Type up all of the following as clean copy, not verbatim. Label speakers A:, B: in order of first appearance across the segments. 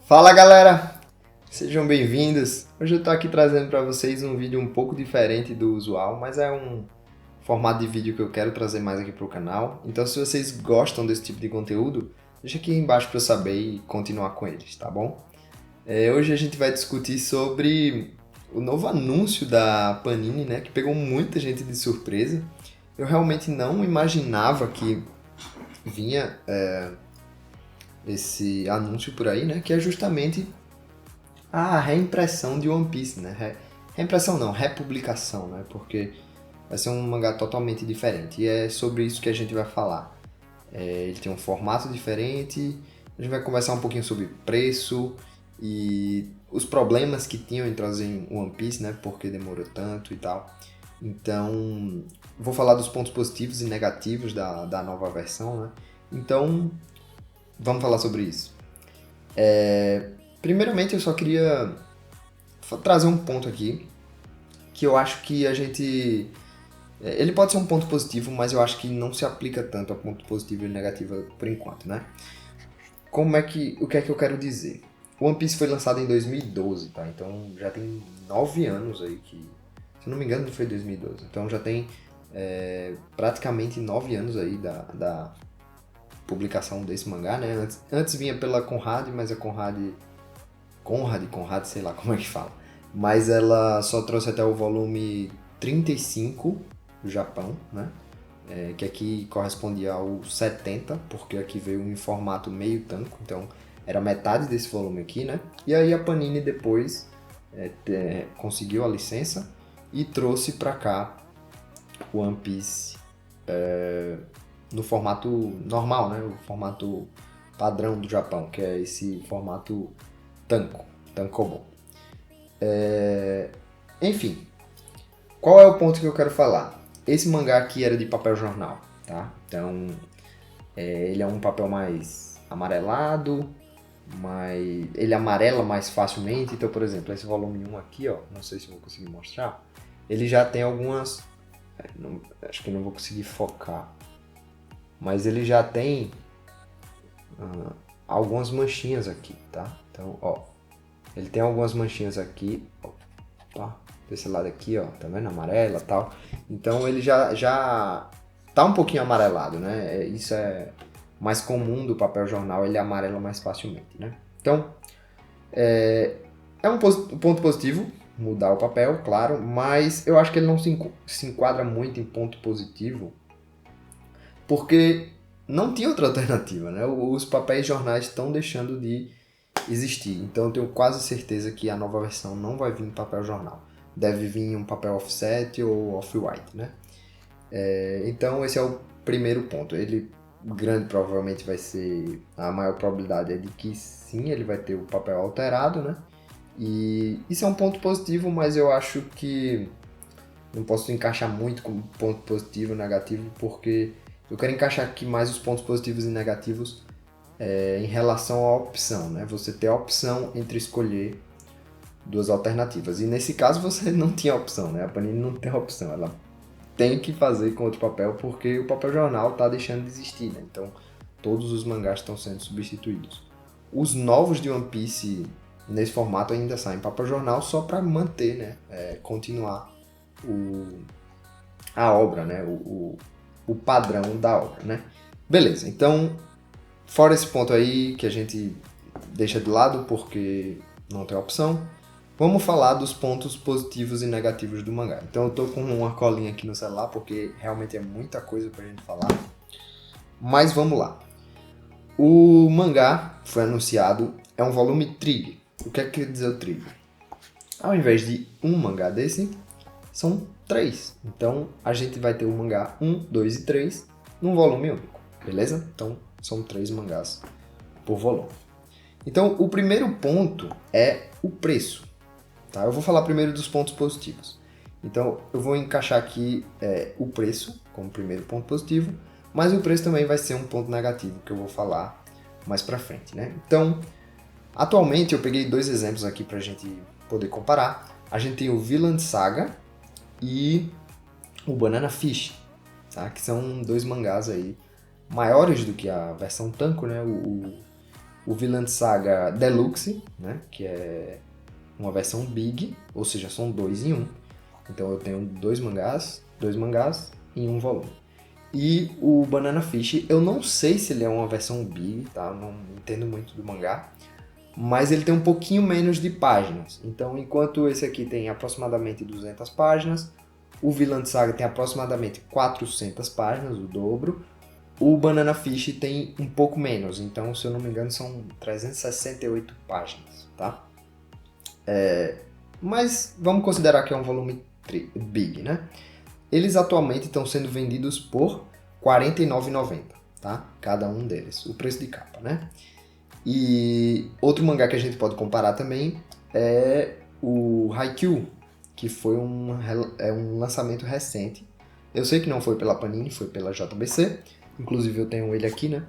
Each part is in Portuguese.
A: Fala galera, sejam bem-vindos. Hoje eu tô aqui trazendo para vocês um vídeo um pouco diferente do usual, mas é um formato de vídeo que eu quero trazer mais aqui pro canal. Então se vocês gostam desse tipo de conteúdo, deixa aqui embaixo para eu saber e continuar com eles, tá bom? Hoje a gente vai discutir sobre o novo anúncio da Panini, né, que pegou muita gente de surpresa. Eu realmente não imaginava que vinha esse anúncio por aí, né, que é justamente a reimpressão de One Piece, né? Reimpressão não, republicação, né? Porque vai ser um mangá totalmente diferente. E é sobre isso que a gente vai falar. Ele tem um formato diferente, a gente vai conversar um pouquinho sobre preço e os problemas que tinham em trazer One Piece, né? Porque demorou tanto e tal. Então, vou falar dos pontos positivos e negativos da nova versão, né? Então, vamos falar sobre isso. Primeiramente, eu só queria trazer um ponto aqui que eu acho que a gente. Ele pode ser um ponto positivo, mas eu acho que não se aplica tanto a ponto positivo e negativo por enquanto, né? O que é que eu quero dizer? O One Piece foi lançado em 2012, tá? Então já tem 9 anos aí que. Se eu não me engano, foi 2012. Então já tem praticamente 9 anos aí da publicação desse mangá, né? Antes vinha pela Conrad, mas a Conrad, sei lá como é que fala. Mas ela só trouxe até o volume 35 do Japão, né? Que aqui correspondia ao 70, porque aqui veio em formato meio tanco, então era metade desse volume aqui, né? E aí a Panini depois conseguiu a licença e trouxe pra cá o One Piece no formato normal, né? O formato padrão do Japão, que é esse formato tankobon. Enfim, qual é o ponto que eu quero falar? Esse mangá aqui era de papel jornal, tá? Então, ele é um papel mais amarelado, ele amarela mais facilmente. Então, por exemplo, esse volume 1 aqui, ó, não sei se vou conseguir mostrar, ele já tem algumas... acho que não vou conseguir focar, mas ele já tem algumas manchinhas aqui, tá? Então, ó, ele tem algumas manchinhas aqui, ó, desse lado aqui, ó, tá vendo? Amarela e tal. Então ele já tá um pouquinho amarelado, né? Isso é mais comum do papel jornal, ele amarela mais facilmente, né? Então, é um ponto positivo mudar o papel, claro, mas eu acho que ele não se enquadra muito em ponto positivo, porque não tinha outra alternativa, né? Os papéis jornais estão deixando de existir. Então eu tenho quase certeza que a nova versão não vai vir em papel jornal. Deve vir em um papel offset ou off-white, né? Então esse é o primeiro ponto. Ele grande provavelmente vai ser... A maior probabilidade é de que sim, ele vai ter o papel alterado, né? E isso é um ponto positivo, mas eu acho que não posso encaixar muito como ponto positivo e negativo, porque eu quero encaixar aqui mais os pontos positivos e negativos em relação à opção, né? Você ter a opção entre escolher duas alternativas. E nesse caso você não tinha opção, né? A Panini não tem opção. Ela tem que fazer com outro papel porque o papel jornal está deixando de existir, né? Então todos os mangás estão sendo substituídos. Os novos de One Piece nesse formato ainda saem em papel jornal só para manter, né? Continuar a obra, né? O padrão da obra, né? Beleza, então fora esse ponto aí que a gente deixa de lado porque não tem opção, vamos falar dos pontos positivos e negativos do mangá. Então eu tô com uma colinha aqui no celular porque realmente é muita coisa pra gente falar. Mas vamos lá. O mangá foi anunciado, é um volume Trigger. O que é que quer dizer o Trigger? Ao invés de um mangá desse, são 3. Então a gente vai ter o mangá 1, 2 e 3 num volume único, beleza? Então são 3 mangás por volume. Então o primeiro ponto é o preço. Tá? Eu vou falar primeiro dos pontos positivos. Então eu vou encaixar aqui o preço como primeiro ponto positivo, mas o preço também vai ser um ponto negativo que eu vou falar mais pra frente, né? Então, atualmente eu peguei 2 exemplos aqui pra gente poder comparar. A gente tem o Vinland Saga e o Banana Fish, tá? Que são 2 mangás aí maiores do que a versão Tanko, né? o Vinland Saga Deluxe, né, que é uma versão Big, ou seja, são 2 em 1. Então eu tenho dois mangás em um volume. E o Banana Fish, eu não sei se ele é uma versão Big, tá? Eu não entendo muito do mangá, mas ele tem um pouquinho menos de páginas. Então, enquanto esse aqui tem aproximadamente 200 páginas, o Vinland Saga tem aproximadamente 400 páginas, o dobro. O Banana Fish tem um pouco menos, então, se eu não me engano, são 368 páginas, tá? Mas vamos considerar que é um volume Big, né? Eles atualmente estão sendo vendidos por R$ 49,90, tá? Cada um deles, o preço de capa, né? E outro mangá que a gente pode comparar também é o Haikyuu, que foi um lançamento recente. Eu sei que não foi pela Panini, foi pela JBC. Inclusive eu tenho ele aqui, né?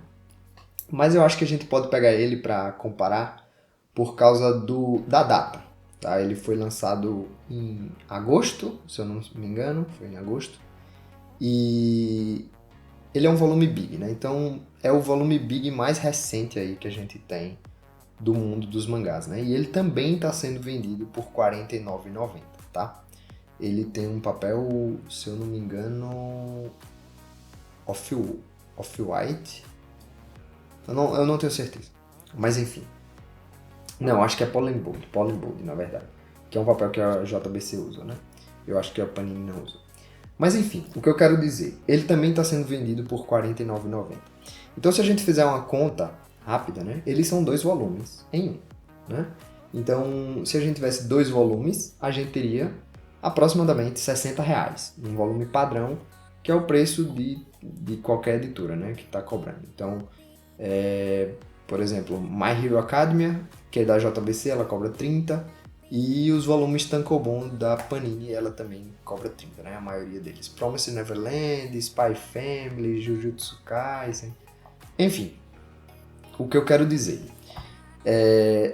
A: Mas eu acho que a gente pode pegar ele para comparar por causa da data. Tá? Ele foi lançado em agosto, se eu não me engano, foi em agosto. E ele é um volume Big, né? Então é o volume Big mais recente aí que a gente tem do mundo dos mangás, né? E ele também está sendo vendido por R$ 49,90, tá? Ele tem um papel, se eu não me engano, off-white. Eu não tenho certeza. Mas enfim. Não, acho que é Pollen Bold, na verdade. Que é um papel que a JBC usa, né? Eu acho que a Panini não usa. Mas enfim, o que eu quero dizer, ele também está sendo vendido por R$ 49,90. Então se a gente fizer uma conta rápida, né? Eles são 2 volumes em um, né? Então, se a gente tivesse 2 volumes, a gente teria aproximadamente R$ 60, um volume padrão, que é o preço de qualquer editora, né? Que está cobrando. Então, por exemplo, My Hero Academia, que é da JBC, ela cobra 30, e os volumes Tankobon da Panini, ela também cobra 30, né? A maioria deles. Promised Neverland, Spy Family, Jujutsu Kaisen, enfim. O que eu quero dizer,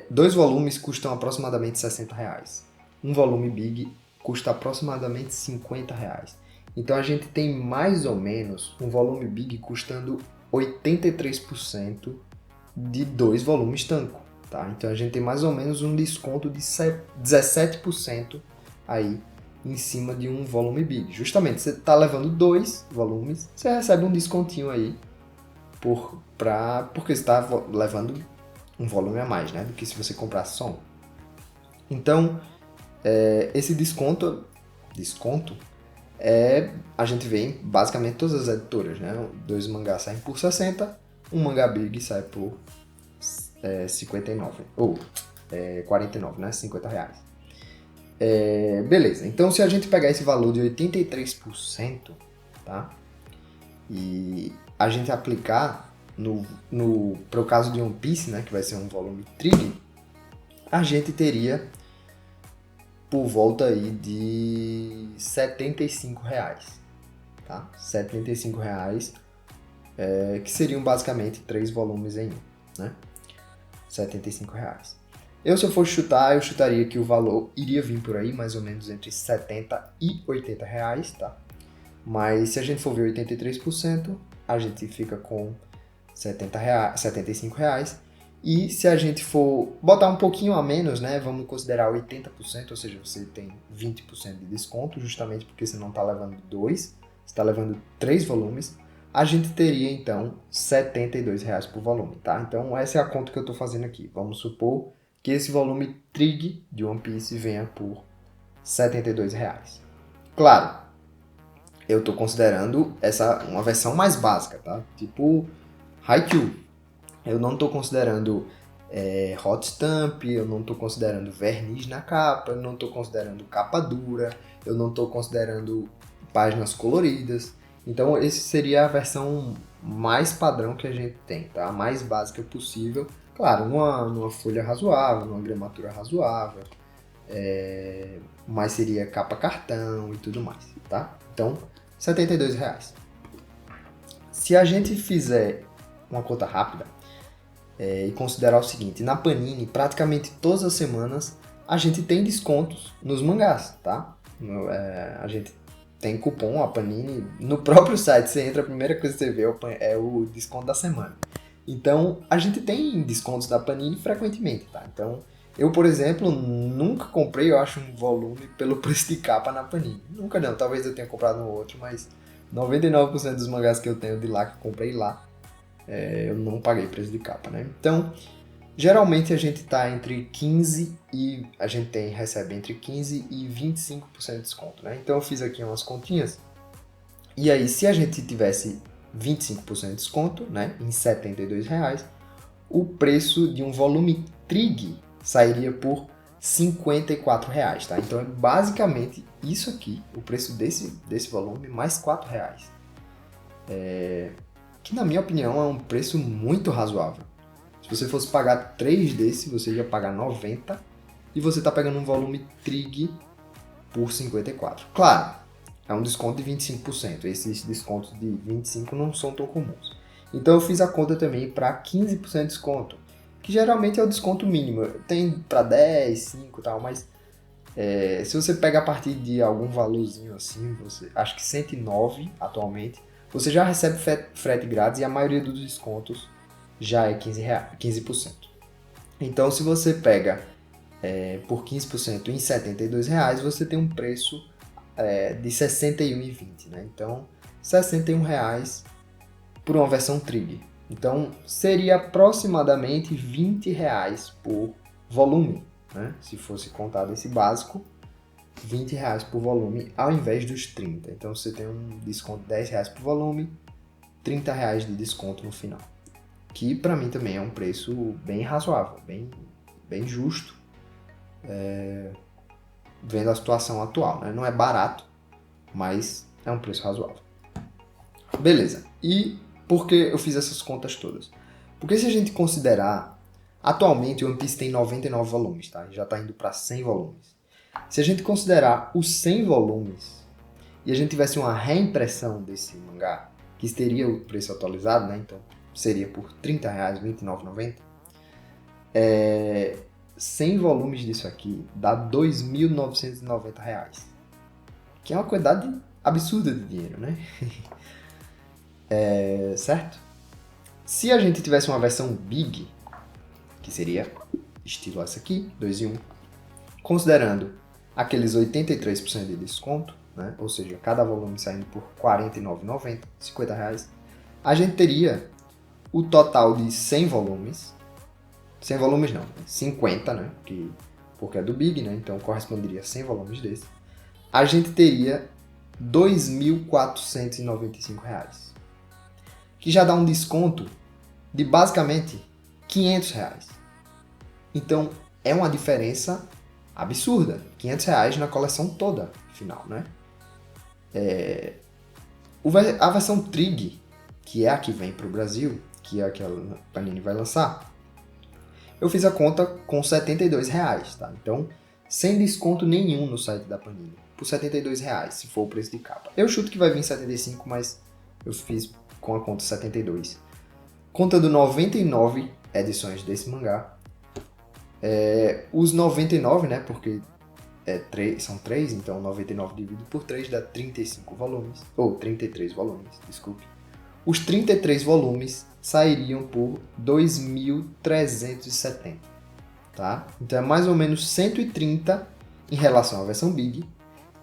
A: 2 volumes custam aproximadamente R$ 60. Um volume Big custa aproximadamente R$ 50. Então a gente tem mais ou menos um volume Big custando 83% de 2 volumes Tanko, tá? Então a gente tem mais ou menos um desconto de 17% aí em cima de um volume Big. Justamente, você está levando 2 volumes, você recebe um descontinho aí porque você está levando um volume a mais, né? Do que se você comprasse só um. Então, esse desconto a gente vê em basicamente todas as editoras, né? 2 mangás saem por 60, um mangá Big sai por 59, ou 49, né? 50 reais. Beleza, então se a gente pegar esse valor de 83%, tá? E a gente aplicar para o caso de One Piece, né? Que vai ser um volume Trig, a gente teria por volta aí de R$ 75, tá? R$ 75, que seriam basicamente 3 volumes em um, né? R$ 75. Se eu fosse chutar, eu chutaria que o valor iria vir por aí, mais ou menos entre 70 e 80 reais, tá? Mas se a gente for ver 83%, a gente fica com 75 reais. E se a gente for botar um pouquinho a menos, né, vamos considerar 80%, ou seja, você tem 20% de desconto, justamente porque você não está levando 2, você está levando 3 volumes, a gente teria então R$ 72 por volume, tá? Então essa é a conta que eu estou fazendo aqui. Vamos supor que esse volume Trig de One Piece venha por R$ 72. Claro, eu estou considerando essa uma versão mais básica, tá? Tipo Haikyuu. Eu não estou considerando hot stamp, eu não estou considerando verniz na capa, eu não estou considerando capa dura, eu não estou considerando páginas coloridas. Então, esse seria a versão mais padrão que a gente tem, tá? A mais básica possível. Claro, numa folha razoável, numa gramatura razoável, mas seria capa cartão e tudo mais, tá? Então, R$ 72. Se a gente fizer uma conta rápida, e considerar o seguinte, na Panini, praticamente todas as semanas, a gente tem descontos nos mangás, tá? A gente tem cupom, a Panini, no próprio site, você entra, a primeira coisa que você vê é o desconto da semana. Então, a gente tem descontos da Panini frequentemente, tá? Então, eu, por exemplo, nunca comprei, eu acho, um volume pelo preço de capa na Panini. Nunca não, talvez eu tenha comprado um outro, mas 99% dos mangás que eu tenho de lá, que eu comprei lá, eu não paguei preço de capa, né? Então, geralmente a gente tá entre 15 e... recebe entre 15 e 25% de desconto, né? Então, eu fiz aqui umas continhas. E aí, se a gente tivesse 25% de desconto, né, em R$ 72, o preço de um volume Trig sairia por R$ 54, tá? Então é basicamente isso aqui, o preço desse volume, mais R$ 4. Que na minha opinião é um preço muito razoável. Se você fosse pagar 3 desse, você ia pagar 90 e você está pegando um volume Trig por 54. Claro, é um desconto de 25%. Esses descontos de 25% não são tão comuns. Então eu fiz a conta também para 15% de desconto, que geralmente é o desconto mínimo. Tem para 10, 5 e tal, mas se você pega a partir de algum valorzinho assim, acho que 109 atualmente, você já recebe frete grátis e a maioria dos descontos já é 15%. Então se você pega por 15% em R$ 72, você tem um preço de R$ 61,20, né? Então, R$ 61 por uma versão Trig. Então, seria aproximadamente R$ 20 por volume, né? Se fosse contado esse básico, R$ 20 por volume ao invés dos 30. Então, você tem um desconto de R$ 10 por volume, R$ 30 de desconto no final. Que, para mim, também é um preço bem razoável, bem justo, vendo a situação atual, né? Não é barato, mas é um preço razoável. Beleza. E por que eu fiz essas contas todas? Porque se a gente considerar, atualmente o One Piece tem 99 volumes, tá? Já está indo para 100 volumes. Se a gente considerar os 100 volumes e a gente tivesse uma reimpressão desse mangá, que teria o preço atualizado, né? Então seria por R$ 30, R$ 29,90. 100 volumes disso aqui dá R$ 2.990, que é uma quantidade absurda de dinheiro, né? Certo? Se a gente tivesse uma versão Big, que seria estilo essa aqui, 2 em 1, considerando aqueles 83% de desconto, né? Ou seja, cada volume saindo por R$ 49,90, R$ 50, a gente teria o total de 100 volumes, 100 volumes não, 50, né? Porque é do Big, né? Então corresponderia a 100 volumes desse. A gente teria R$ 2.495, que já dá um desconto de basicamente R$ 500. Então é uma diferença absurda, R$ 500 na coleção toda, final, né? A versão Trig, que é a que vem para o Brasil, que é a que a Panini vai lançar, eu fiz a conta com R$ 72, tá? Então, sem desconto nenhum no site da Panini, por R$ 72, se for o preço de capa. Eu chuto que vai vir 75, mas eu fiz com a conta 72. Contando 99 edições desse mangá, os 99, né? Porque são 3, então 99 dividido por 3 dá 35 volumes, ou 33 volumes, desculpe. Os 33 volumes sairiam por 2.370, tá? Então é mais ou menos 130 em relação à versão Big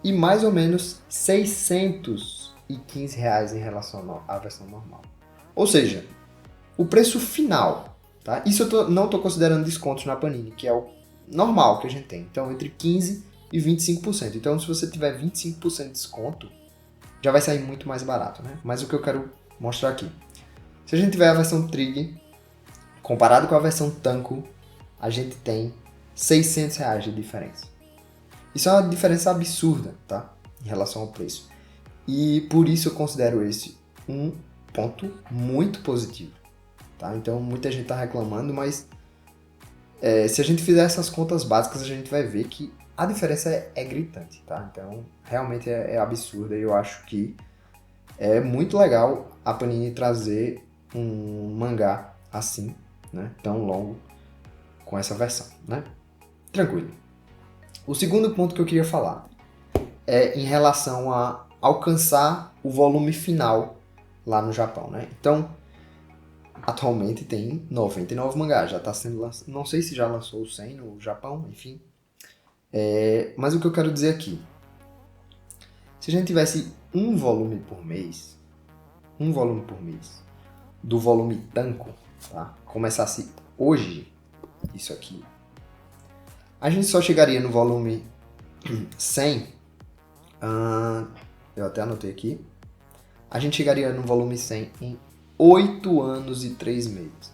A: e mais ou menos R$ 615 em relação à versão normal. Ou seja, o preço final, tá? Isso eu não estou considerando descontos na Panini, que é o normal que a gente tem. Então, entre 15% e 25%. Então, se você tiver 25% de desconto, já vai sair muito mais barato, né? Mas o que eu quero mostrar aqui. Se a gente tiver a versão Trig, comparado com a versão Tanko, a gente tem R$ 600 de diferença. Isso é uma diferença absurda, tá? Em relação ao preço. E por isso eu considero esse um ponto muito positivo, tá? Então muita gente está reclamando, mas se a gente fizer essas contas básicas, a gente vai ver que a diferença é gritante, tá? Então realmente é absurda e eu acho que é muito legal a Panini trazer um mangá assim, né? Tão longo com essa versão, né? Tranquilo. O segundo ponto que eu queria falar é em relação a alcançar o volume final lá no Japão, né? Então, atualmente tem 99 mangás, já tá sendo lançado, não sei se já lançou o 100 no Japão, enfim. Mas o que eu quero dizer aqui, se a gente tivesse um volume por mês, do volume Tanco, tá? Começasse hoje isso aqui, a gente só chegaria no volume 100, eu até anotei aqui, a gente chegaria no volume 100 em 8 anos e 3 meses.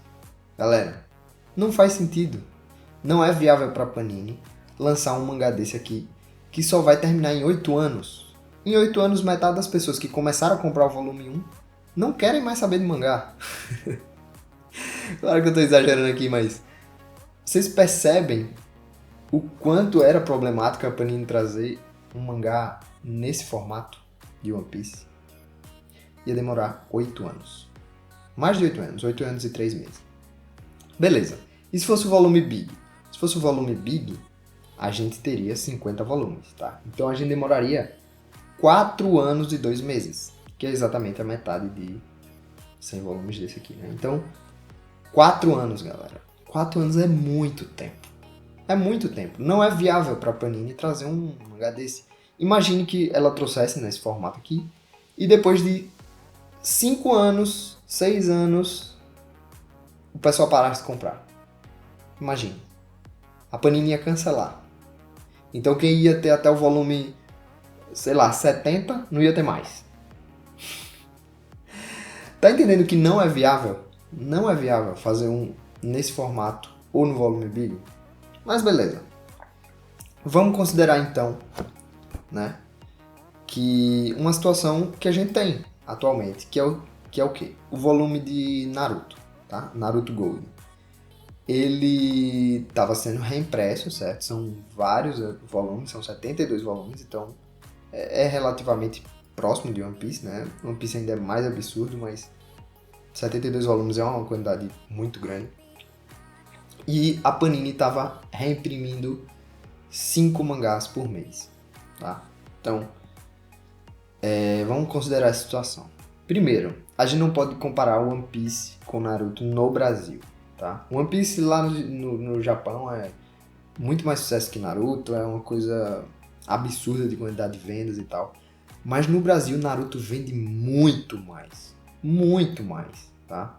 A: Galera, não faz sentido. Não é viável para Panini lançar um mangá desse aqui, que só vai terminar em 8 anos. Em 8 anos, metade das pessoas que começaram a comprar o volume 1 não querem mais saber de mangá. Claro que eu tô exagerando aqui, mas vocês percebem o quanto era problemático a Panini trazer um mangá nesse formato de One Piece? Ia demorar 8 anos. Mais de 8 anos, 8 anos e 3 meses. Beleza. E se fosse o volume Big? Se fosse o volume Big, a gente teria 50 volumes, tá? Então a gente demoraria 4 anos e 2 meses, que é exatamente a metade de 100 volumes desse aqui, né? Então, 4 anos, galera. 4 anos é muito tempo. É muito tempo. Não é viável para a Panini trazer um mangá desse. Imagine que ela trouxesse nesse formato aqui e depois de 5 anos, 6 anos, o pessoal parasse de comprar. Imagine. A Panini ia cancelar. Então quem ia ter até o volume, sei lá, 70, não ia ter mais. Tá entendendo que não é viável? Não é viável fazer um nesse formato ou no volume Big? Mas beleza. Vamos considerar então, né, que uma situação que a gente tem atualmente, que é o quê? O volume de Naruto, tá? Naruto Gold. Ele estava sendo reimpresso, certo? São vários volumes, são 72 volumes, então é relativamente próximo de One Piece, né? One Piece ainda é mais absurdo, mas 72 volumes é uma quantidade muito grande. E a Panini estava reimprimindo 5 mangás por mês, tá? Então, vamos considerar essa situação. Primeiro, a gente não pode comparar o One Piece com Naruto no Brasil, tá? One Piece lá no Japão é muito mais sucesso que Naruto, é uma coisa absurda de quantidade de vendas e tal. Mas no Brasil, Naruto vende muito mais, tá?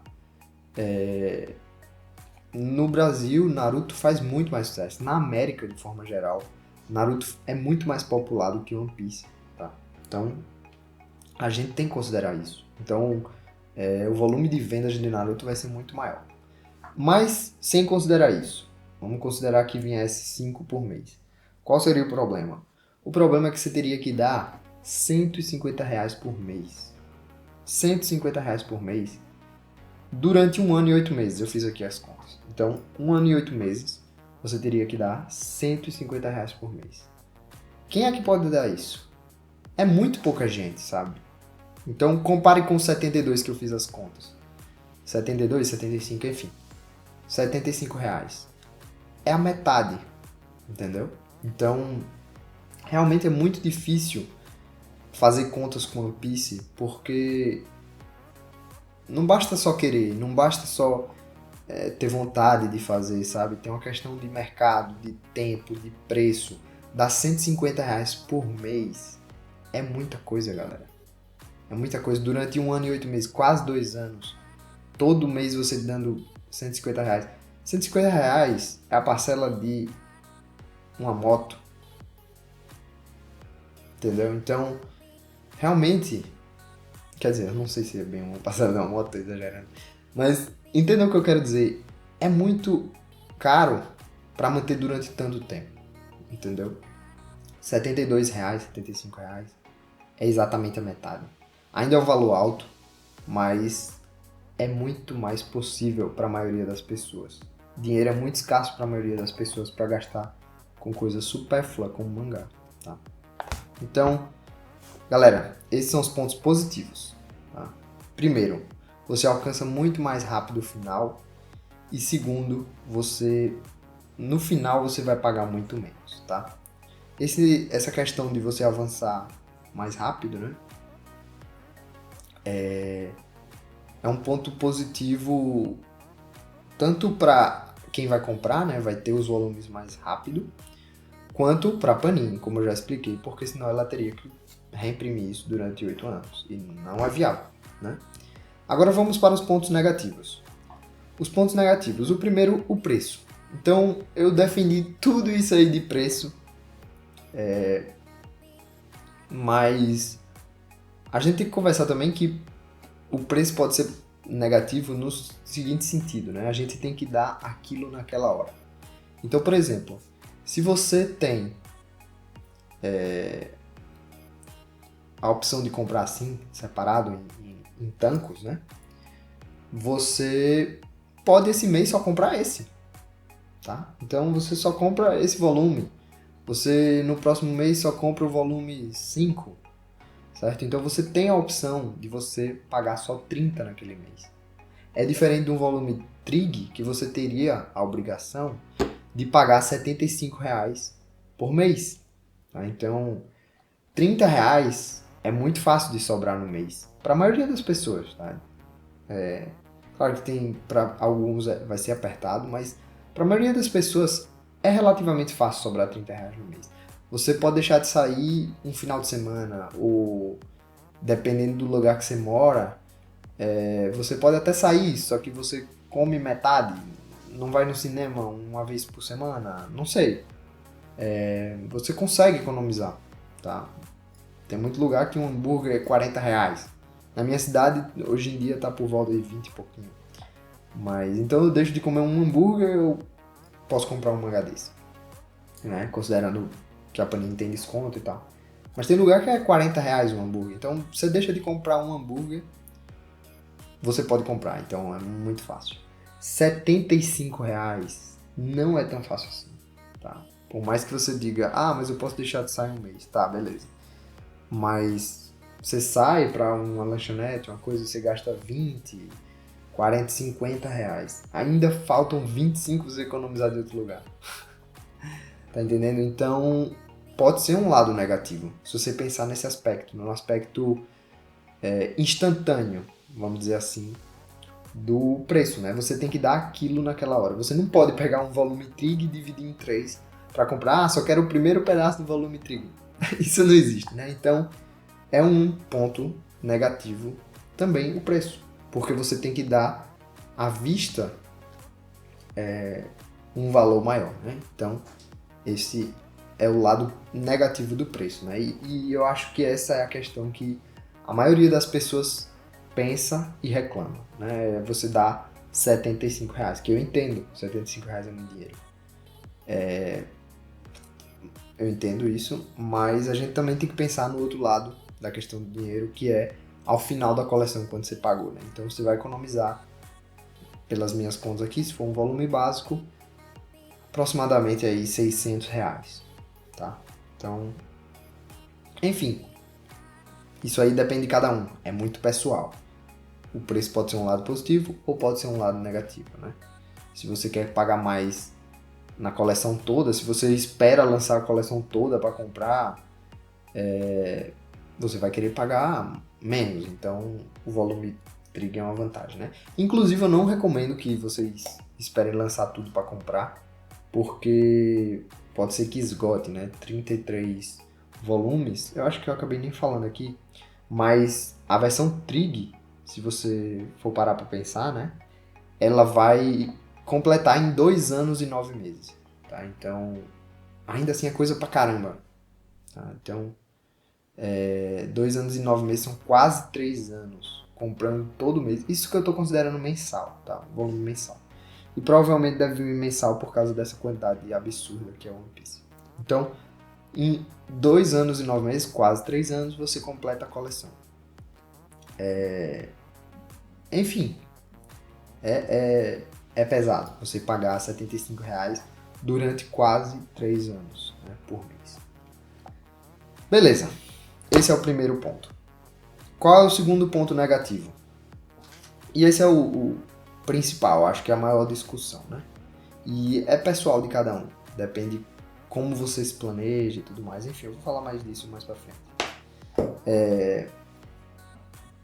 A: No Brasil, Naruto faz muito mais sucesso. Na América, de forma geral, Naruto é muito mais popular do que One Piece, tá? Então, a gente tem que considerar isso. Então, o volume de vendas de Naruto vai ser muito maior. Mas, sem considerar isso, vamos considerar que viesse 5 por mês. Qual seria o problema? O problema é que você teria que dar R$ 150 por mês. R$ 150 por mês durante 1 ano e 8 meses. Eu fiz aqui as contas. Então, 1 ano e 8 meses, você teria que dar R$ 150 por mês. Quem é que pode dar isso? É muito pouca gente, sabe? Então, compare com os 72 que eu fiz as contas. 72, 75, enfim. R$ 75. É a metade, entendeu? Então, realmente é muito difícil fazer contas com One Piece, porque não basta só querer, não basta só ter vontade de fazer, sabe? Tem uma questão de mercado, de tempo, de preço. Dar R$ 150 por mês é muita coisa, galera. É muita coisa. Durante 1 ano e 8 meses, quase 2 anos, todo mês você dando R$ 150. R$ 150 é a parcela de uma moto. Entendeu? Então, realmente, quer dizer, eu não sei se é bem uma parcela de uma moto, tô exagerando. Mas, entendeu o que eu quero dizer? É muito caro para manter durante tanto tempo. Entendeu? R$ 72, R$ 75 é exatamente a metade. Ainda é um valor alto, mas é muito mais possível para a maioria das pessoas. Dinheiro é muito escasso para a maioria das pessoas para gastar com coisa supérflua como mangá, tá? Então, galera, esses são os pontos positivos, tá? Primeiro, você alcança muito mais rápido o final e segundo, no final você vai pagar muito menos, tá? Essa questão de você avançar mais rápido, né? É é um ponto positivo tanto para quem vai comprar, né, vai ter os volumes mais rápido, quanto para a Panini, como eu já expliquei, porque senão ela teria que reimprimir isso durante 8 anos, e não é viável, né? Agora vamos para os pontos negativos. Os pontos negativos. O primeiro, o preço. Então, eu defendi tudo isso aí de preço, mas a gente tem que conversar também que o preço pode ser negativo no seguinte sentido, né? A gente tem que dar aquilo naquela hora. Então, por exemplo, se você tem a opção de comprar assim, separado em tancos, né? Você pode esse mês só comprar esse, tá? Então você só compra esse volume. Você no próximo mês só compra o volume 5, certo? Então você tem a opção de você pagar só 30 naquele mês. É diferente de um volume Trig, que você teria a obrigação de pagar R$ 75 por mês, tá? Então, R$ 30 é muito fácil de sobrar no mês, para a maioria das pessoas, tá? Claro que tem para alguns vai ser apertado, mas para a maioria das pessoas é relativamente fácil sobrar R$ 30 no mês. Você pode deixar de sair um final de semana, ou dependendo do lugar que você mora, você pode até sair, só que você come metade, não vai no cinema uma vez por semana, não sei. Você consegue economizar, tá? Tem muito lugar que um hambúrguer é R$ 40. Na minha cidade, hoje em dia, tá por volta de 20 e pouquinho. Mas, então eu deixo de comer um hambúrguer, eu posso comprar um mangá desse, né? Considerando que a Panini tem desconto e tal. Mas tem lugar que é R$ 40 um hambúrguer. Então, você deixa de comprar um hambúrguer, você pode comprar. Então, é muito fácil. R$ 75 não é tão fácil assim, tá? Por mais que você diga, mas eu posso deixar de sair um mês. Tá, beleza. Mas você sai pra uma lanchonete, uma coisa, você gasta 20, 40, R$ 50. Ainda faltam 25 pra você economizar de outro lugar. Tá entendendo? Então, pode ser um lado negativo, se você pensar nesse aspecto, no aspecto instantâneo, vamos dizer assim, do preço, né? Você tem que dar aquilo naquela hora. Você não pode pegar um volume Trig e dividir em 3 para comprar, só quero o primeiro pedaço do volume Trig. Isso não existe, né? Então, é um ponto negativo também o preço, porque você tem que dar à vista um valor maior, né? Então, esse é o lado negativo do preço, né? E eu acho que essa é a questão que a maioria das pessoas pensa e reclama, né? Você dá R$ 75, que eu entendo, R$ 75 é muito dinheiro. Eu entendo isso, mas a gente também tem que pensar no outro lado da questão do dinheiro, que é ao final da coleção, quando você pagou, né? Então você vai economizar, pelas minhas contas aqui, se for um volume básico, aproximadamente aí R$ 600, tá? Então, enfim, isso aí depende de cada um, é muito pessoal. O preço pode ser um lado positivo ou pode ser um lado negativo, né? Se você quer pagar mais na coleção toda, se você espera lançar a coleção toda para comprar, você vai querer pagar menos, então o volume Trig é uma vantagem, né? Inclusive eu não recomendo que vocês esperem lançar tudo para comprar, porque pode ser que esgote, né? 33 volumes, eu acho que eu acabei nem falando aqui, mas a versão Trig, se você for parar para pensar, né? Ela vai completar em 2 anos e 9 meses, tá? Então, ainda assim é coisa pra caramba, tá? Então, 2 anos e 9 meses são quase 3 anos comprando todo mês. Isso que eu tô considerando mensal, tá? Volume mensal. E provavelmente deve vir mensal por causa dessa quantidade absurda que é o One Piece. Então, em 2 anos e 9 meses, quase 3 anos, você completa a coleção. Enfim, é pesado você pagar R$ 75 durante quase 3 anos, né, por mês. Beleza, esse é o primeiro ponto. Qual é o segundo ponto negativo? E esse é o principal, acho que é a maior discussão, né? E é pessoal de cada um, depende como você se planeja e tudo mais. Enfim, eu vou falar mais disso mais pra frente.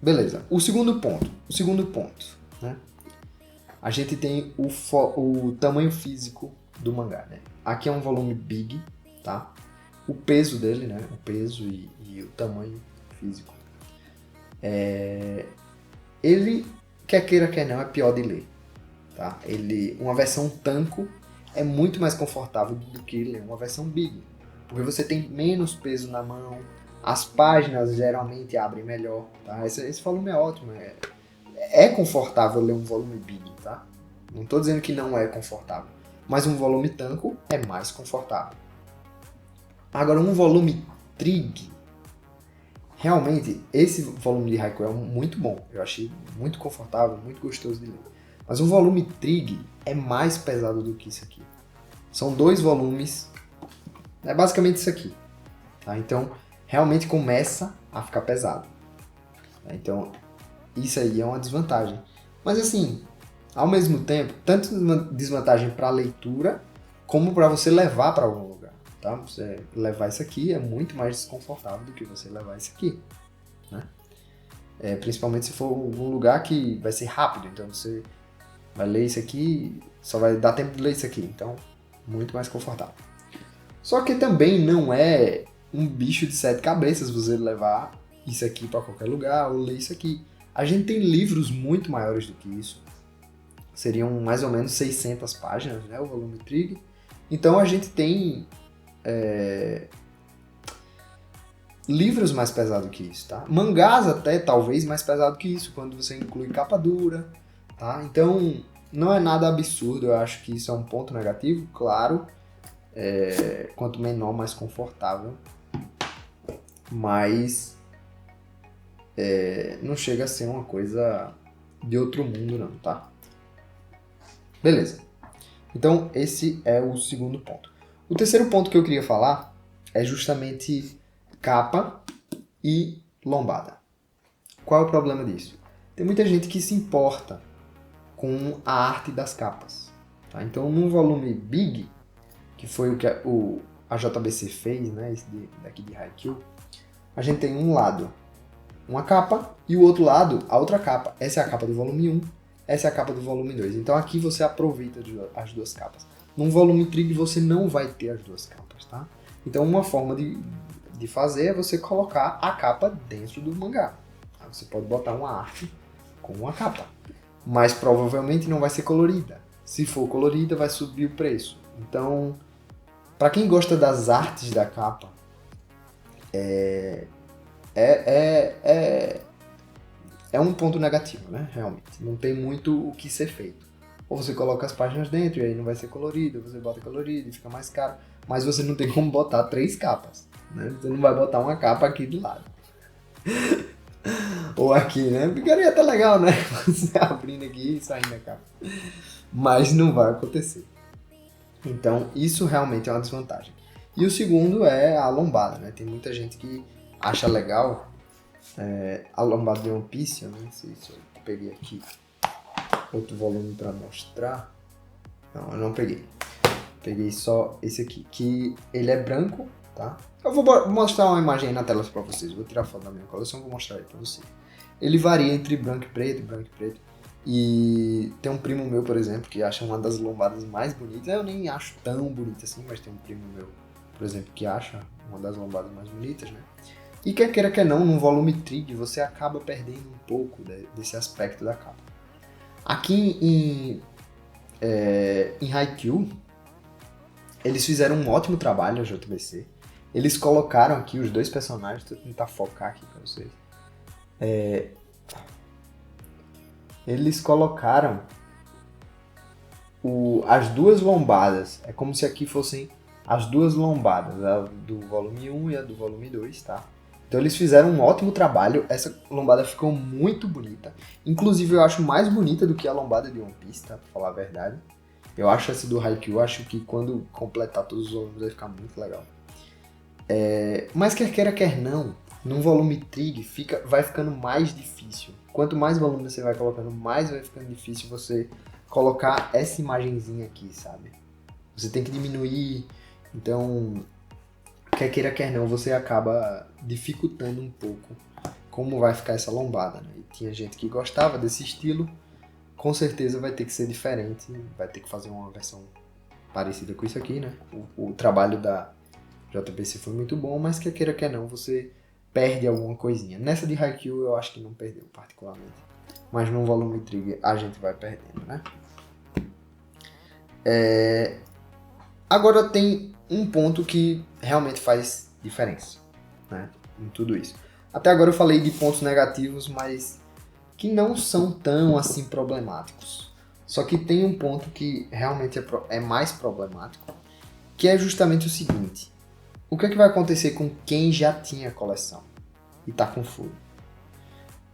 A: Beleza. O segundo ponto, né? A gente tem o tamanho físico do mangá, né? Aqui é um volume big, tá? O peso dele, né? O peso e o tamanho físico. Ele, quer queira, quer não, é pior de ler, tá? Uma versão tanco é muito mais confortável do que ler uma versão big. Porque você tem menos peso na mão, as páginas geralmente abrem melhor, tá? Esse volume é ótimo, é confortável ler um volume big, tá? Não estou dizendo que não é confortável, mas um volume tanco é mais confortável. Agora, um volume trig, realmente, esse volume de Haikyuu é muito bom. Eu achei muito confortável, muito gostoso de ler. Mas um volume trig é mais pesado do que isso aqui. São 2 volumes, é basicamente isso aqui. Tá? Então, realmente começa a ficar pesado. Tá? Então, isso aí é uma desvantagem. Mas assim, ao mesmo tempo, tanto desvantagem para a leitura, como para você levar para algum lugar. Tá? Você levar isso aqui é muito mais desconfortável do que você levar isso aqui. Né? Principalmente se for algum lugar que vai ser rápido. Então você vai ler isso aqui, só vai dar tempo de ler isso aqui. Então, muito mais confortável. Só que também não é um bicho de 7 cabeças você levar isso aqui para qualquer lugar ou ler isso aqui. A gente tem livros muito maiores do que isso. Seriam mais ou menos 600 páginas, né, o volume Trig. Então a gente tem livros mais pesados que isso, tá? Mangás até talvez mais pesado que isso, quando você inclui capa dura, tá? Então não é nada absurdo, eu acho que isso é um ponto negativo, claro. Quanto menor, mais confortável. Mas não chega a ser uma coisa de outro mundo não, tá? Beleza. Então esse é o segundo ponto. O terceiro ponto que eu queria falar é justamente capa e lombada. Qual é o problema disso? Tem muita gente que se importa com a arte das capas. Tá? Então num volume big, que foi o que a JBC fez, né, esse daqui de Haikyuu, a gente tem um lado uma capa e o outro lado a outra capa. Essa é a capa do volume 1, essa é a capa do volume 2. Então aqui você aproveita as duas capas. Num volume trig você não vai ter as duas capas, tá? Então uma forma de fazer é você colocar a capa dentro do mangá. Tá? Você pode botar uma arte com uma capa, mas provavelmente não vai ser colorida. Se for colorida vai subir o preço. Então, para quem gosta das artes da capa, é um ponto negativo, né? Realmente. Não tem muito o que ser feito. Ou você coloca as páginas dentro e aí não vai ser colorido, ou você bota colorido e fica mais caro. Mas você não tem como botar 3 capas, né? Você não vai botar uma capa aqui do lado. Ou aqui, né? Ficaria até legal, né? Você abrindo aqui e saindo a capa. Mas não vai acontecer. Então, isso realmente é uma desvantagem. E o segundo é a lombada, né? Tem muita gente que acha legal a lombada de One Piece. Eu nem sei se eu peguei aqui outro volume para mostrar. Não, eu não peguei. Peguei só esse aqui, que ele é branco, tá? Eu vou mostrar uma imagem aí na tela para vocês. Vou tirar foto da minha coleção e vou mostrar aí para vocês. Ele varia entre branco e preto. E tem um primo meu, por exemplo, que acha uma das lombadas mais bonitas. Eu nem acho tão bonita assim, mas tem um primo meu, por exemplo, que acha uma das lombadas mais bonitas, né? E quer queira, quer não, no volume trig você acaba perdendo um pouco desse aspecto da capa. Aqui em Haikyuu, eles fizeram um ótimo trabalho, a JBC. Eles colocaram aqui os 2 personagens, vou tentar focar aqui pra vocês. Eles colocaram as 2 lombadas, é como se aqui fossem as 2 lombadas, a do volume 1 e a do volume 2, tá? Então eles fizeram um ótimo trabalho, essa lombada ficou muito bonita. Inclusive eu acho mais bonita do que a lombada de One Piece, tá? Pra falar a verdade. Eu acho essa do Haikyuu, acho que quando completar todos os volumes vai ficar muito legal. Mas quer queira, quer não, num volume trig vai ficando mais difícil. Quanto mais volume você vai colocando, mais vai ficando difícil você colocar essa imagenzinha aqui, sabe? Você tem que diminuir, então, quer queira, quer não, você acaba dificultando um pouco como vai ficar essa lombada, né? E tinha gente que gostava desse estilo, com certeza vai ter que ser diferente, vai ter que fazer uma versão parecida com isso aqui, né? O trabalho da JBC foi muito bom, mas quer queira quer não, você perde alguma coisinha. Nessa de Haikyuu eu acho que não perdeu particularmente, mas no volume Trigger a gente vai perdendo, né? Agora tem um ponto que realmente faz diferença, né, em tudo isso. Até agora eu falei de pontos negativos, mas que não são tão assim problemáticos. Só que tem um ponto que realmente é mais problemático, que é justamente o seguinte: o que é que vai acontecer com quem já tinha coleção e tá com furo?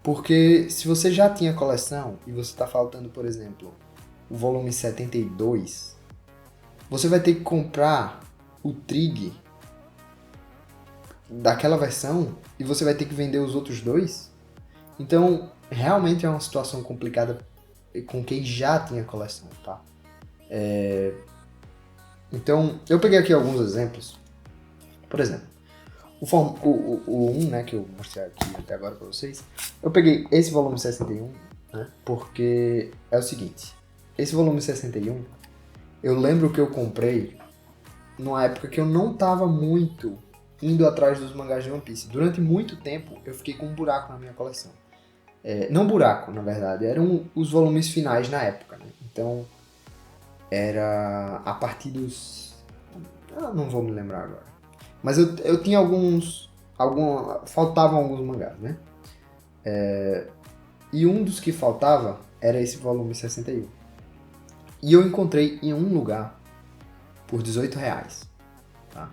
A: Porque se você já tinha coleção e você tá faltando, por exemplo, o volume 72, você vai ter que comprar o Trig daquela versão e você vai ter que vender os outros dois. Então, realmente é uma situação complicada com quem já tinha coleção, tá? Então, eu peguei aqui alguns exemplos. Por exemplo, o 1, né, que eu mostrei aqui até agora para vocês, eu peguei esse volume 61, né, porque é o seguinte: esse volume 61, eu lembro que eu comprei numa época que eu não tava muito indo atrás dos mangás de One Piece. Durante muito tempo eu fiquei com um buraco na minha coleção. Não buraco, na verdade, eram os volumes finais na época, né? Então era a partir dos... Eu não vou me lembrar agora. Mas eu tinha faltavam alguns mangás, né? E um dos que faltava era esse volume 61. E eu encontrei em um lugar por R$18, tá?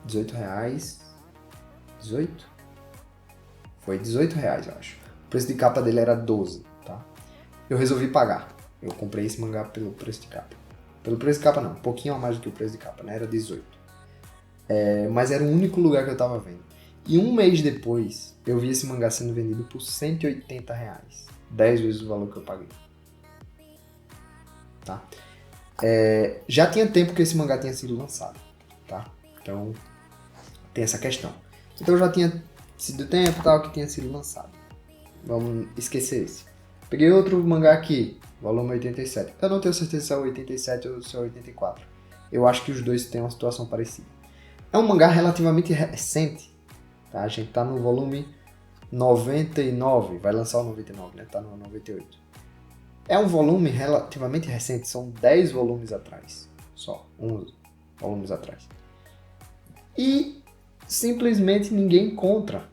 A: R$18? 18? Foi R$18, eu acho. O preço de capa dele era 12, tá? Eu resolvi pagar. Eu comprei esse mangá pelo preço de capa. Pelo preço de capa não, um pouquinho a mais do que o preço de capa, né? Era 18. Mas era o único lugar que eu tava vendo. E um mês depois, eu vi esse mangá sendo vendido por R$180. 10 vezes o valor que eu paguei. Tá? Já tinha tempo que esse mangá tinha sido lançado, tá? Então, tem essa questão. Então já tinha sido tempo tal que tinha sido lançado. Vamos esquecer esse. Peguei outro mangá aqui, volume 87. Eu não tenho certeza se é o 87 ou se é o 84. Eu acho que os dois têm uma situação parecida. É um mangá relativamente recente, tá? A gente tá no volume 99, vai lançar o 99, né? Tá no 98. É um volume relativamente recente, são 10 volumes atrás, só, 11 volumes atrás. E simplesmente ninguém encontra.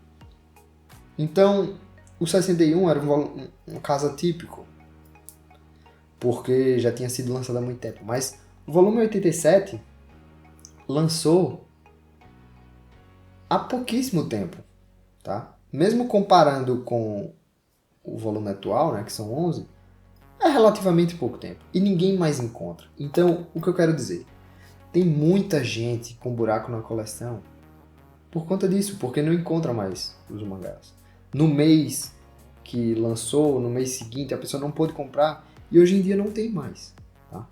A: Então, o 61 era um caso atípico, porque já tinha sido lançado há muito tempo. Mas o volume 87 lançou há pouquíssimo tempo, tá? Mesmo comparando com o volume atual, né, que são 11, é relativamente pouco tempo. E ninguém mais encontra. Então, o que eu quero dizer? Tem muita gente com buraco na coleção por conta disso, porque não encontra mais os mangás. No mês que lançou, no mês seguinte, a pessoa não pôde comprar e hoje em dia não tem mais. Tá?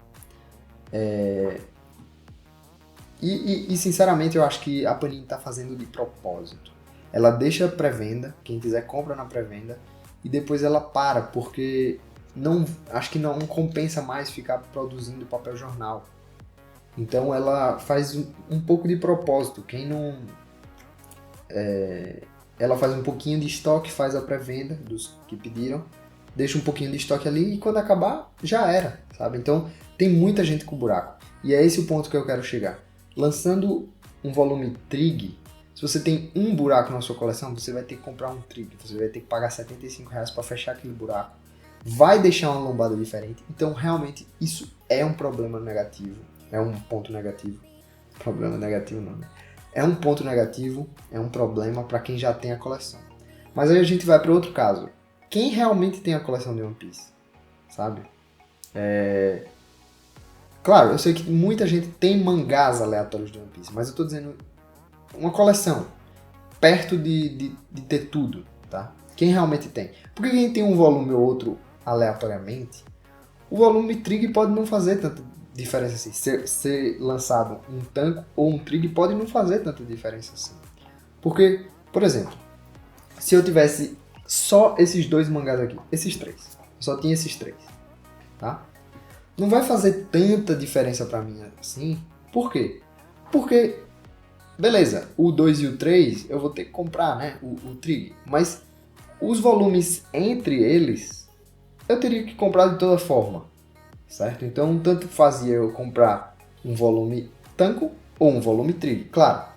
A: E sinceramente eu acho que a Panini está fazendo de propósito. Ela deixa a pré-venda, quem quiser compra na pré-venda e depois ela para, porque acho que não compensa mais ficar produzindo papel jornal. Então ela faz um pouco de propósito. Quem não... ela faz um pouquinho de estoque, faz a pré-venda dos que pediram, deixa um pouquinho de estoque ali e quando acabar, já era, sabe? Então tem muita gente com buraco. E é esse o ponto que eu quero chegar. Lançando um volume Trig, se você tem um buraco na sua coleção, você vai ter que comprar um Trig. Você vai ter que pagar R$75 para fechar aquele buraco. Vai deixar uma lombada diferente. Então realmente isso é um problema negativo. É um ponto negativo. Problema negativo não, né? É um ponto negativo, é um problema para quem já tem a coleção. Mas aí a gente vai para outro caso. Quem realmente tem a coleção de One Piece? Sabe? Claro, eu sei que muita gente tem mangás aleatórios de One Piece, mas eu tô dizendo uma coleção, perto de ter tudo, tá? Quem realmente tem? Porque quem tem um volume ou outro aleatoriamente, o volume Trig pode não fazer tanta diferença assim. Ser lançado um Tanco ou um Trig pode não fazer tanta diferença assim. Porque, por exemplo, se eu tivesse só esses 2 mangás aqui, esses 3, eu só tinha esses 3, tá? Não vai fazer tanta diferença pra mim assim. Por quê? Porque, beleza, o 2 e o 3 eu vou ter que comprar, né? O Trig. Mas os volumes entre eles eu teria que comprar de toda forma, certo? Então, tanto fazia eu comprar um volume Tanco ou um volume Trig. Claro,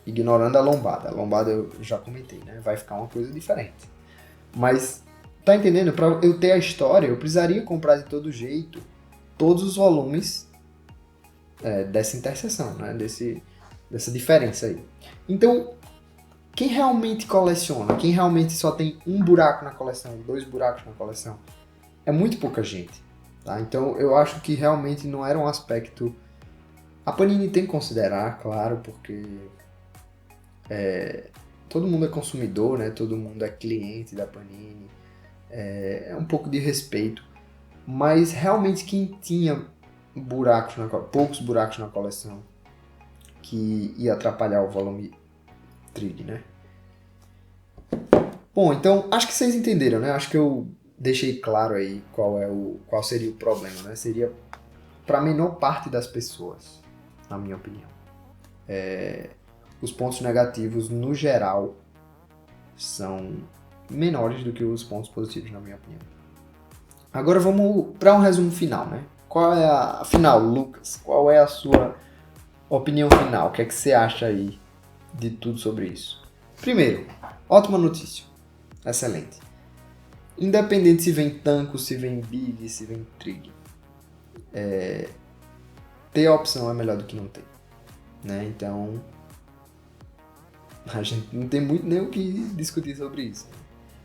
A: ignorando a lombada. A lombada eu já comentei, né? Vai ficar uma coisa diferente. Mas, tá entendendo? Para eu ter a história, eu precisaria comprar de todo jeito todos os volumes dessa interseção, né? Dessa diferença aí. Então, quem realmente coleciona, quem realmente só tem um buraco na coleção, 2 buracos na coleção, é muito pouca gente. Tá? Então, eu acho que realmente não era um aspecto... A Panini tem que considerar, claro, porque todo mundo é consumidor, né? Todo mundo é cliente da Panini. É um pouco de respeito. Mas realmente quem tinha poucos buracos na coleção que ia atrapalhar o volume Trig, né? Bom, então acho que vocês entenderam, né? Acho que eu deixei claro aí qual seria o problema, né? Seria para a menor parte das pessoas, na minha opinião. Os pontos negativos, no geral, são menores do que os pontos positivos, na minha opinião. Agora vamos para um resumo final, né? Afinal, Lucas, qual é a sua opinião final? O que é que você acha aí de tudo sobre isso? Primeiro, ótima notícia. Excelente. Independente se vem Tanco, se vem Big, se vem Trig, ter a opção é melhor do que não ter, né? Então, a gente não tem muito nem o que discutir sobre isso.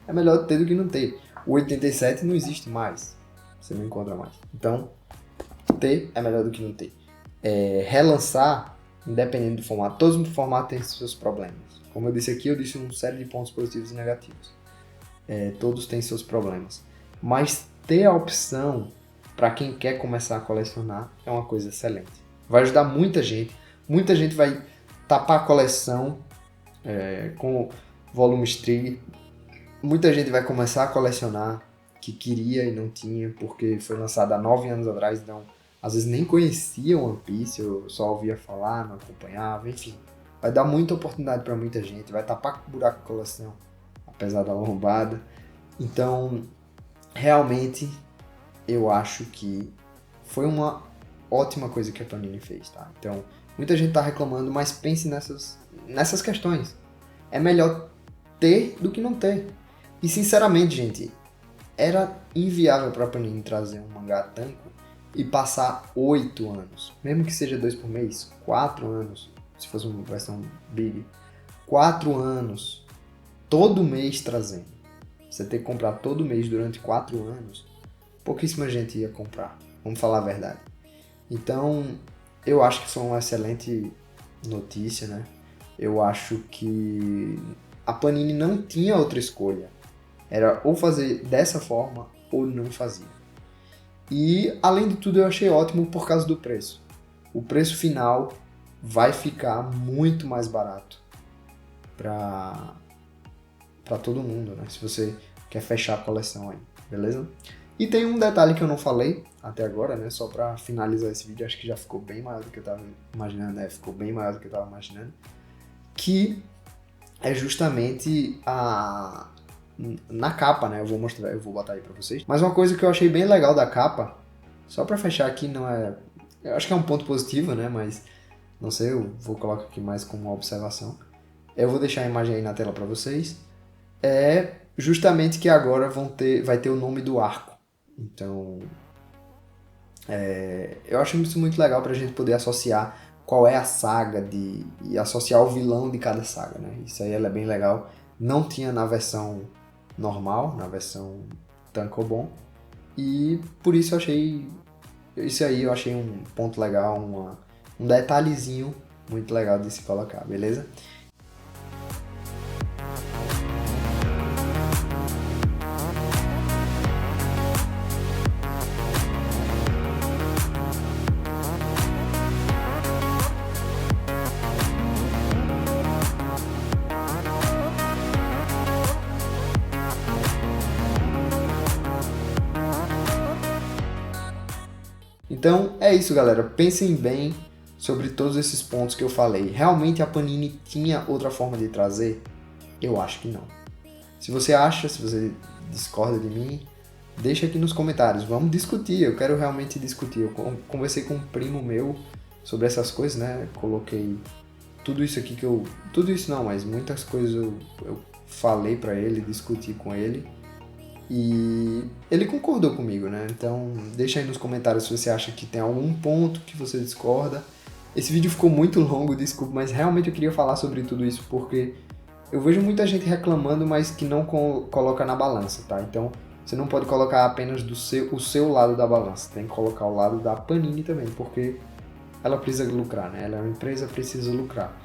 A: É melhor ter do que não ter. O 87 não existe mais. Você não encontra mais. Então, ter é melhor do que não ter. Relançar, independente do formato. Todos os formatos têm seus problemas. Como eu disse aqui, eu disse uma série de pontos positivos e negativos. Todos têm seus problemas. Mas ter a opção para quem quer começar a colecionar é uma coisa excelente. Vai ajudar muita gente. Muita gente vai tapar a coleção com volumes Trig. Muita gente vai começar a colecionar que queria e não tinha, porque foi lançado há 9 anos atrás, então às vezes nem conhecia One Piece, eu só ouvia falar, não acompanhava, enfim. Vai dar muita oportunidade para muita gente, vai tapar o buraco da coleção, apesar da lombada. Então, realmente, eu acho que foi uma ótima coisa que a Panini fez, tá? Então, muita gente tá reclamando, mas pense nessas questões. É melhor ter do que não ter. E, sinceramente, gente, era inviável pra Panini trazer um mangá Tanco e passar 8 anos. Mesmo que seja 2 por mês, 4 anos, se fosse uma versão Big. 4 anos, todo mês trazendo. Você ter que comprar todo mês durante 4 anos, pouquíssima gente ia comprar. Vamos falar a verdade. Então, eu acho que foi uma excelente notícia, né? Eu acho que a Panini não tinha outra escolha. Era ou fazer dessa forma ou não fazia. E, além de tudo, eu achei ótimo por causa do preço. O preço final vai ficar muito mais barato para todo mundo, né? Se você quer fechar a coleção aí, beleza? E tem um detalhe que eu não falei até agora, né? Só para finalizar esse vídeo, acho que já ficou bem maior do que eu tava imaginando, né? Ficou bem maior do que eu tava imaginando. Que é justamente na capa, né? Eu vou botar aí pra vocês. Mas uma coisa que eu achei bem legal da capa, só pra fechar aqui, não é... Eu acho que é um ponto positivo, né? Mas, não sei, eu vou colocar aqui mais como uma observação. Eu vou deixar a imagem aí na tela pra vocês. É justamente que agora vai ter o nome do arco. Então, eu acho isso muito legal pra gente poder associar qual é a saga e associar o vilão de cada saga, né? Isso aí é bem legal. Não tinha na versão normal, na versão Tankobon. E por isso eu achei... Isso aí eu achei um ponto legal, um detalhezinho muito legal de se colocar, beleza? Então é isso, galera. Pensem bem sobre todos esses pontos que eu falei. Realmente a Panini tinha outra forma de trazer? Eu acho que não. Se você acha, se você discorda de mim, deixa aqui nos comentários. Vamos discutir, eu quero realmente discutir. Eu conversei com um primo meu sobre essas coisas, né? Coloquei tudo isso aqui que eu... Tudo isso não, mas muitas coisas eu falei pra ele, discuti com ele. E ele concordou comigo, né? Então deixa aí nos comentários se você acha que tem algum ponto que você discorda. Esse vídeo ficou muito longo, desculpa, mas realmente eu queria falar sobre tudo isso porque eu vejo muita gente reclamando, mas que não coloca na balança, tá? Então você não pode colocar apenas o seu lado da balança, tem que colocar o lado da Panini também, porque ela precisa lucrar, né? Ela é uma empresa, precisa lucrar.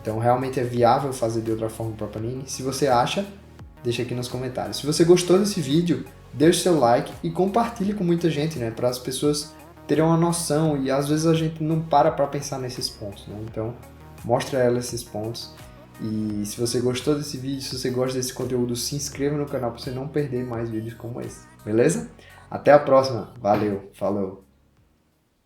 A: Então realmente é viável fazer de outra forma para a Panini. Se você acha, deixa aqui nos comentários. Se você gostou desse vídeo, deixe seu like e compartilhe com muita gente, né? Para as pessoas terem uma noção e às vezes a gente não para pensar nesses pontos, né? Então mostre a ela esses pontos. E se você gostou desse vídeo, se você gosta desse conteúdo, se inscreva no canal para você não perder mais vídeos como esse. Beleza? Até a próxima. Valeu. Falou.